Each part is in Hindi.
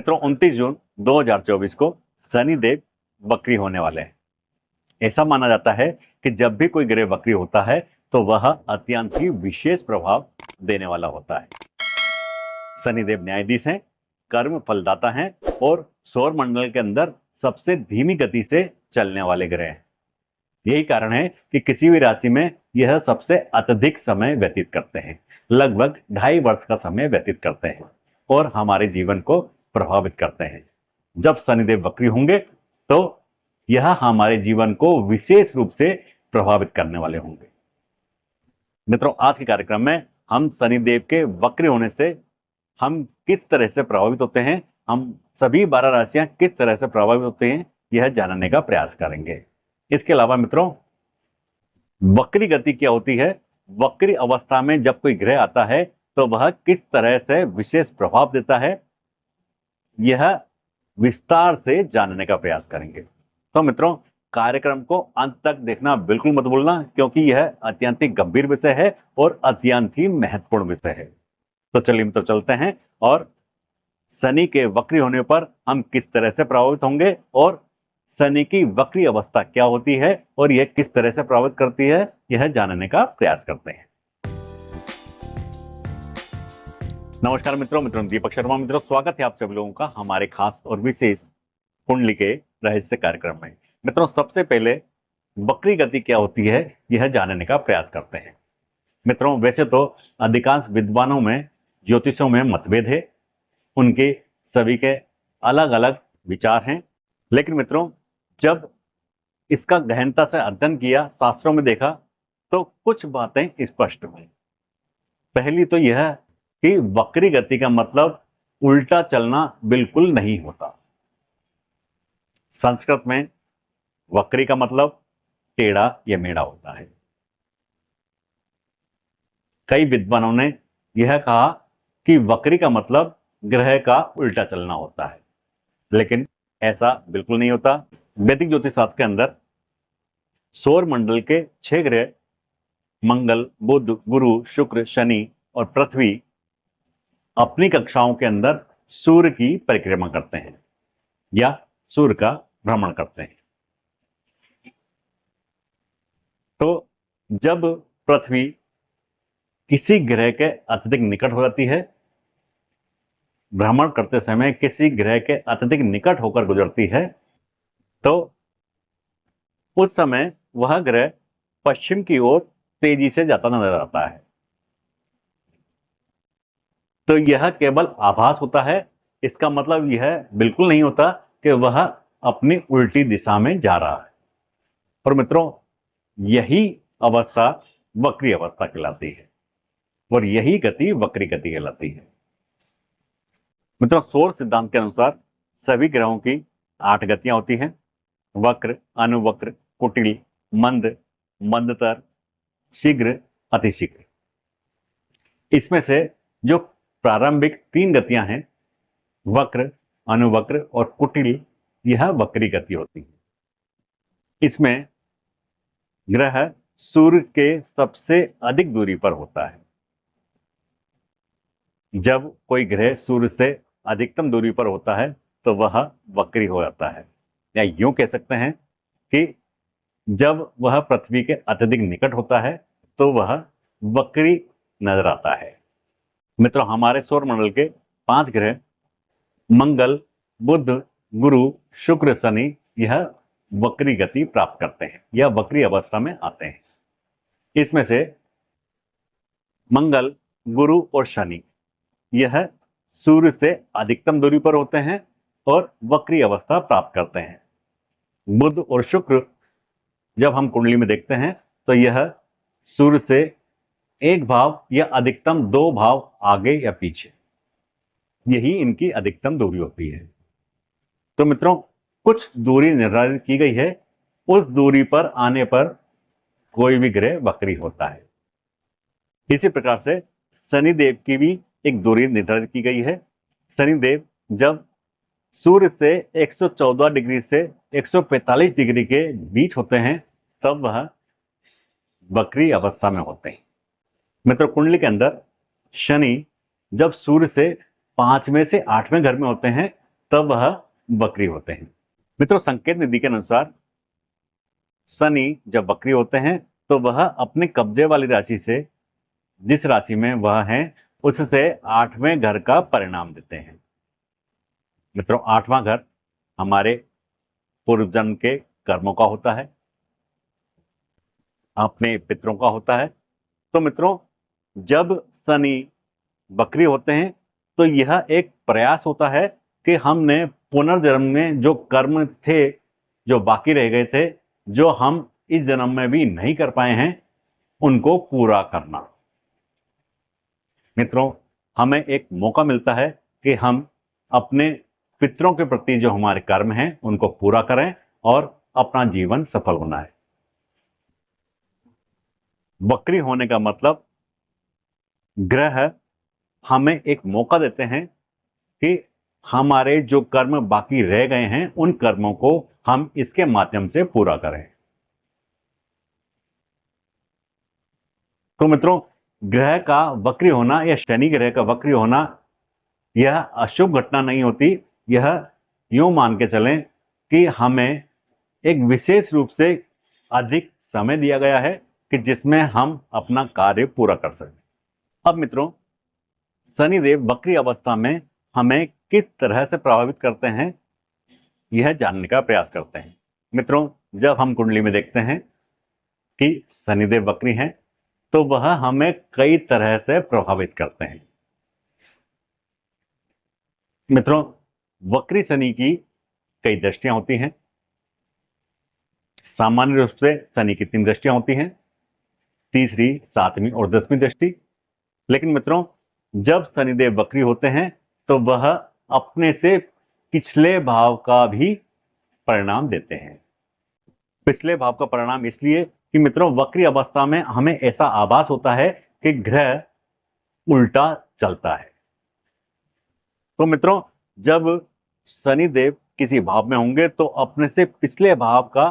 मित्रों 29 जून 2024 को शनिदेव वक्री होने वाले हैं। ऐसा माना जाता है कि जब भी कोई ग्रह वक्री होता है तो वह अत्यंत ही विशेष प्रभाव देने वाला होता है। शनिदेव न्यायाधीश हैं, कर्म फलदाता हैं और सौर मंडल के अंदर सबसे धीमी गति से चलने वाले ग्रह हैं। यही कारण है कि किसी भी राशि में यह सबसे अत्यधिक समय व्यतीत करते हैं, लगभग 2.5 वर्ष का समय व्यतीत करते हैं और हमारे जीवन को प्रभावित करते हैं। जब शनिदेव वक्री होंगे तो यह हमारे जीवन को विशेष रूप से प्रभावित करने वाले होंगे। मित्रों, आज के कार्यक्रम में हम शनिदेव के वक्री होने से हम किस तरह से प्रभावित होते हैं, हम सभी 12 राशियां किस तरह से प्रभावित होते हैं, यह जानने का प्रयास करेंगे। इसके अलावा मित्रों, वक्री गति क्या होती है, वक्री अवस्था में जब कोई ग्रह आता है तो वह किस तरह से विशेष प्रभाव देता है, यह विस्तार से जानने का प्रयास करेंगे। तो मित्रों, कार्यक्रम को अंत तक देखना बिल्कुल मत भूलना, क्योंकि यह अत्यंत ही गंभीर विषय है और अत्यंत ही महत्वपूर्ण विषय है। तो चलिए मित्रों, चलते हैं और शनि के वक्री होने पर हम किस तरह से प्रभावित होंगे और शनि की वक्री अवस्था क्या होती है और यह किस तरह से प्रभावित करती है, यह जानने का प्रयास करते हैं। नमस्कार मित्रों, दीपक शर्मा। मित्रों, स्वागत है आप सभी लोगों का हमारे खास और विशेष कुंडली के रहस्य कार्यक्रम में। मित्रों, सबसे पहले वक्री गति क्या होती है यह जानने का प्रयास करते हैं। मित्रों, वैसे तो अधिकांश विद्वानों में, ज्योतिषों में मतभेद है, उनके सभी के अलग अलग विचार हैं, लेकिन मित्रों जब इसका गहनता से अध्ययन किया, शास्त्रों में देखा, तो कुछ बातें स्पष्ट हुई। पहली तो यह कि वक्री गति का मतलब उल्टा चलना बिल्कुल नहीं होता। संस्कृत में वक्री का मतलब टेढ़ा या मेढ़ा होता है। कई विद्वानों ने यह कहा कि वक्री का मतलब ग्रह का उल्टा चलना होता है, लेकिन ऐसा बिल्कुल नहीं होता। वैदिक ज्योतिष शास्त्र के अंदर सौर मंडल के 6 ग्रह मंगल, बुध, गुरु, शुक्र, शनि और पृथ्वी अपनी कक्षाओं के अंदर सूर्य की परिक्रमा करते हैं या सूर्य का भ्रमण करते हैं। तो जब पृथ्वी किसी ग्रह के अत्यधिक निकट हो जाती है, भ्रमण करते समय किसी ग्रह के अत्यधिक निकट होकर गुजरती है, तो उस समय वह ग्रह पश्चिम की ओर तेजी से जाता नजर आता है। तो यह केवल आभास होता है, इसका मतलब यह बिल्कुल नहीं होता कि वह अपनी उल्टी दिशा में जा रहा है। और मित्रों, यही अवस्था वक्री अवस्था कहलाती है और यही गति वक्री गति कहलाती है। मित्रों, सौर सिद्धांत के अनुसार सभी ग्रहों की 8 गतियां होती हैं: वक्र, अनुवक्र, कुटिल, मंद, मंदतर, शीघ्र, अतिशीघ्र। इसमें से जो प्रारंभिक 3 गतियां हैं, वक्र, अनुवक्र और कुटिल, यह वक्री गति होती है। इसमें ग्रह सूर्य के सबसे अधिक दूरी पर होता है। जब कोई ग्रह सूर्य से अधिकतम दूरी पर होता है तो वह वक्री हो जाता है, या यूं कह सकते हैं कि जब वह पृथ्वी के अत्यधिक निकट होता है तो वह वक्री नजर आता है। मित्रों, हमारे सौर मंडल के 5 ग्रह मंगल, बुध, गुरु, शुक्र, शनि, यह वक्री गति प्राप्त करते हैं या वक्री अवस्था में आते हैं। इसमें से मंगल, गुरु और शनि यह सूर्य से अधिकतम दूरी पर होते हैं और वक्री अवस्था प्राप्त करते हैं। बुध और शुक्र जब हम कुंडली में देखते हैं तो यह सूर्य से 1 भाव या अधिकतम 2 भाव आगे या पीछे, यही इनकी अधिकतम दूरी होती है। तो मित्रों, कुछ दूरी निर्धारित की गई है, उस दूरी पर आने पर कोई भी ग्रह वक्री होता है। इसी प्रकार से शनिदेव की भी एक दूरी निर्धारित की गई है। शनिदेव जब सूर्य से 114 डिग्री से 145 डिग्री के बीच होते हैं तब वह वक्री अवस्था में होते हैं। मित्रों, कुंडली के अंदर शनि जब सूर्य से 5वें से 8वें घर में होते हैं तब वह वक्री होते हैं। मित्रों, संकेत निधि के अनुसार शनि जब वक्री होते हैं तो वह अपने कब्जे वाली राशि से, जिस राशि में वह है, उससे 8वें घर का परिणाम देते हैं। मित्रों, 8वां घर हमारे पूर्व जन्म के कर्मों का होता है, अपने पितरों का होता है। तो मित्रों, जब शनि वक्री होते हैं तो यह एक प्रयास होता है कि हमने पुनर्जन्म में जो कर्म थे, जो बाकी रह गए थे, जो हम इस जन्म में भी नहीं कर पाए हैं, उनको पूरा करना। मित्रों, हमें एक मौका मिलता है कि हम अपने पितरों के प्रति जो हमारे कर्म हैं उनको पूरा करें और अपना जीवन सफल होना है। वक्री होने का मतलब ग्रह हमें एक मौका देते हैं कि हमारे जो कर्म बाकी रह गए हैं उन कर्मों को हम इसके माध्यम से पूरा करें। तो मित्रों, ग्रह का वक्री होना या शनि ग्रह का वक्री होना यह अशुभ घटना नहीं होती। यह यूं मान के चलें कि हमें एक विशेष रूप से अधिक समय दिया गया है कि जिसमें हम अपना कार्य पूरा कर सकें। अब मित्रों, शनिदेव वक्री अवस्था में हमें किस तरह से प्रभावित करते हैं, यह जानने का प्रयास करते हैं। मित्रों, जब हम कुंडली में देखते हैं कि शनिदेव वक्री हैं तो वह हमें कई तरह से प्रभावित करते हैं। मित्रों, वक्री शनि की कई दृष्टियां होती हैं। सामान्य रूप से शनि की 3 दृष्टियां होती हैं, तीसरी, 7वीं और 10वीं दृष्टि। लेकिन मित्रों, जब शनिदेव वक्री होते हैं तो वह अपने से पिछले भाव का भी परिणाम देते हैं। पिछले भाव का परिणाम इसलिए कि मित्रों, वक्री अवस्था में हमें ऐसा आभास होता है कि ग्रह उल्टा चलता है। तो मित्रों, जब शनिदेव किसी भाव में होंगे तो अपने से पिछले भाव का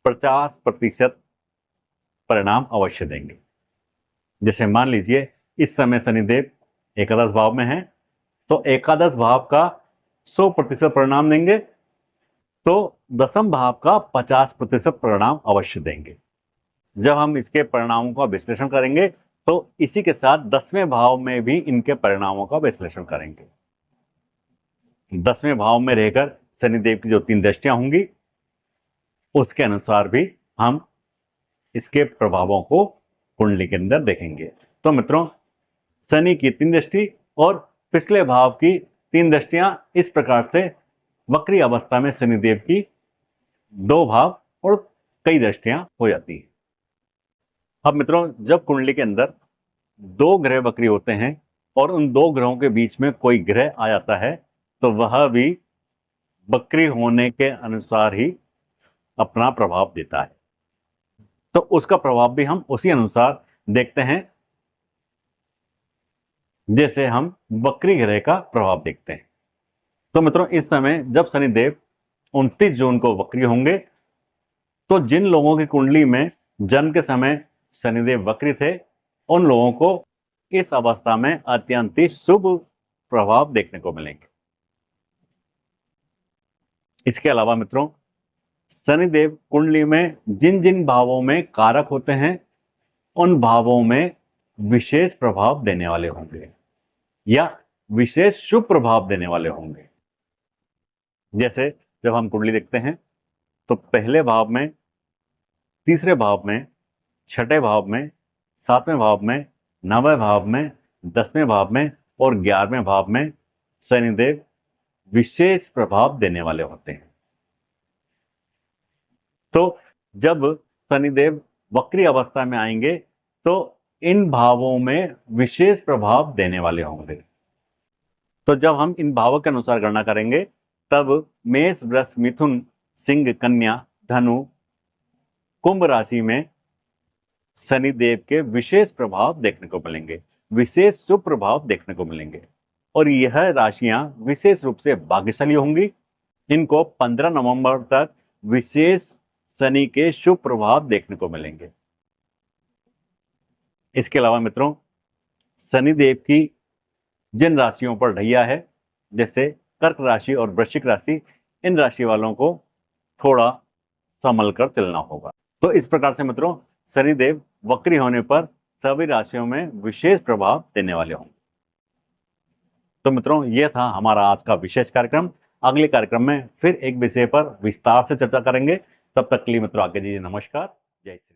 50% परिणाम अवश्य देंगे। जैसे मान लीजिए इस समय शनिदेव एकादश भाव में है तो एकादश भाव का 100% परिणाम देंगे, तो दसम भाव का 50% परिणाम अवश्य देंगे। जब हम इसके परिणामों का विश्लेषण करेंगे तो इसी के साथ 10वें भाव में भी इनके परिणामों का विश्लेषण करेंगे। 10वें भाव में रहकर शनिदेव की जो 3 दृष्टियां होंगी उसके अनुसार भी हम इसके प्रभावों को कुंडली के अंदर देखेंगे। तो मित्रों, शनि की 3 दृष्टि और पिछले भाव की 3 दृष्टियां इस प्रकार से वक्री अवस्था में शनिदेव की 2 भाव और कई दृष्टियां हो जाती हैं। अब मित्रों, जब कुंडली के अंदर 2 ग्रह वक्री होते हैं और उन 2 ग्रहों के बीच में कोई ग्रह आ जाता है तो वह भी वक्री होने के अनुसार ही अपना प्रभाव देता है। तो उसका प्रभाव भी हम उसी अनुसार देखते हैं जैसे हम वक्री ग्रह का प्रभाव देखते हैं। तो मित्रों, इस समय जब शनिदेव 29 जून को वक्री होंगे तो जिन लोगों की कुंडली में जन्म के समय शनिदेव वक्री थे उन लोगों को इस अवस्था में अत्यंत ही शुभ प्रभाव देखने को मिलेंगे। इसके अलावा मित्रों, शनिदेव कुंडली में जिन जिन भावों में कारक होते हैं उन भावों में विशेष प्रभाव देने वाले होंगे या विशेष शुभ प्रभाव देने वाले होंगे। जैसे जब हम कुंडली देखते हैं तो पहले भाव में, तीसरे भाव में, छठे भाव में, 7वें भाव में, 9वें भाव में, 10वें भाव में और 11वें भाव में शनिदेव विशेष प्रभाव देने वाले होते हैं। तो जब शनिदेव वक्री अवस्था में आएंगे तो इन भावों में विशेष प्रभाव देने वाले होंगे। तो जब हम इन भावों के अनुसार गणना करेंगे तब मेष, वृष, मिथुन, सिंह, कन्या, धनु, कुंभ राशि में शनिदेव के विशेष प्रभाव देखने को मिलेंगे, विशेष शुभ प्रभाव देखने को मिलेंगे और यह राशियां विशेष रूप से भाग्यशाली होंगी। इनको 15 नवंबर तक विशेष शनि के शुभ प्रभाव देखने को मिलेंगे। इसके अलावा मित्रों, शनिदेव की जिन राशियों पर ढैया है जैसे कर्क राशि और वृश्चिक राशि, इन राशि वालों को थोड़ा संभल कर चलना होगा। तो इस प्रकार से मित्रों शनिदेव वक्री होने पर सभी राशियों में विशेष प्रभाव देने वाले होंगे। तो मित्रों यह था हमारा आज का विशेष कार्यक्रम। अगले कार्यक्रम में फिर एक विषय पर विस्तार से चर्चा करेंगे। तब तक के लिए मित्रों आगे दीजिए नमस्कार। जय श्री